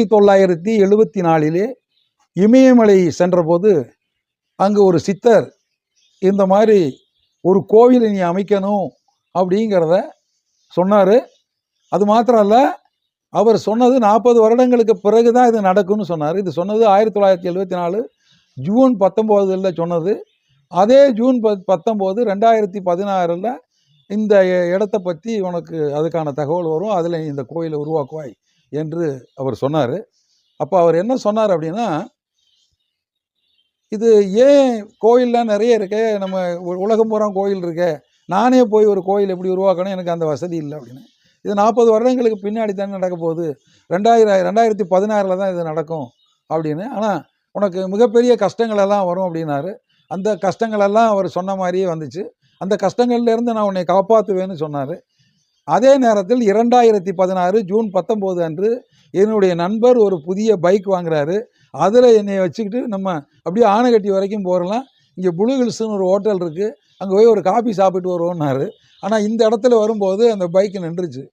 1974 இமயமலை சென்றபோது அங்கு ஒரு சித்தர் இந்த மாதிரி ஒரு கோவில் நீ அமைக்கணும் அப்படிங்கிறத சொன்னார். அது மாத்திரம் இல்லை, அவர் சொன்னது 40 வருடங்களுக்கு பிறகு தான் இது நடக்கும்னு சொன்னார். இது சொன்னது 1974 ஜூன் 19 சொன்னது. அதே ஜூன் 19 2016 இந்த இடத்த பற்றி உனக்கு அதுக்கான தகவல் வரும், அதில் இந்த கோயிலை உருவாக்குவாய் என்று அவர் சொன்னார். அப்போ அவர் என்ன சொன்னார் அப்படின்னா, இது ஏன் கோயிலெலாம் நிறைய இருக்கே, நம்ம உலகம் பூரா கோயில் இருக்கே, நானே போய் ஒரு கோயில் எப்படி உருவாக்கணும், எனக்கு அந்த வசதி இல்லை அப்படின்னு. இது 40 வருடங்களுக்கு பின்னாடி தானே நடக்க போகுது, 2016 தான் இது நடக்கும் அப்படின்னு. ஆனால் உனக்கு மிகப்பெரிய கஷ்டங்கள் எல்லாம் வரும் அப்படின்னாரு. அந்த கஷ்டங்களெல்லாம் அவர் சொன்ன மாதிரியே வந்துச்சு. அந்த கஷ்டங்கள்லேருந்து நான் உன்னை காப்பாற்றுவேன்னு சொன்னார். அதே நேரத்தில் 2016 ஜூன் 19 அன்று என்னுடைய நண்பர் ஒரு புதிய பைக் வாங்குறாரு. அதில் என்னை வச்சுக்கிட்டு நம்ம அப்படியே ஆனைக்கட்டி வரைக்கும் போகலாம், இங்கே ப்ளூ ஹில்ஸ்னு ஒரு ஹோட்டல் இருக்குது, அங்கே போய் ஒரு காஃபி சாப்பிட்டு வருவோன்னாரு. ஆனால் இந்த இடத்துல வரும்போது அந்த பைக்கு நின்றுச்சு.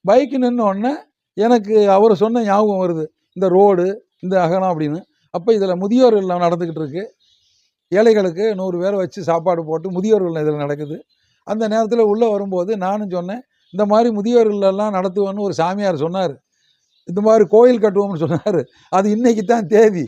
பைக்கு நின்னோடனே எனக்கு அவர் சொன்ன ஞாபகம் வருது, இந்த ரோடு இந்த அகலம் அப்படின்னு. அப்போ இதில் முதியோர் இல்லம் நடந்துக்கிட்டு இருக்கு, ஏழைகளுக்கு 100 பேரை வச்சு சாப்பாடு போட்டு முதியோர் இல்லம் இதில் நடக்குது. அந்த நேரத்தில் உள்ளே வரும்போது நானும் சொன்னேன், இந்த மாதிரி முதியோர் இல்லம்லாம் நடத்துவேன்னு ஒரு சாமியார் சொன்னார், இந்த மாதிரி கோயில் கட்டுவோம்னு சொன்னார். அது இன்னைக்கு தான் தேதி.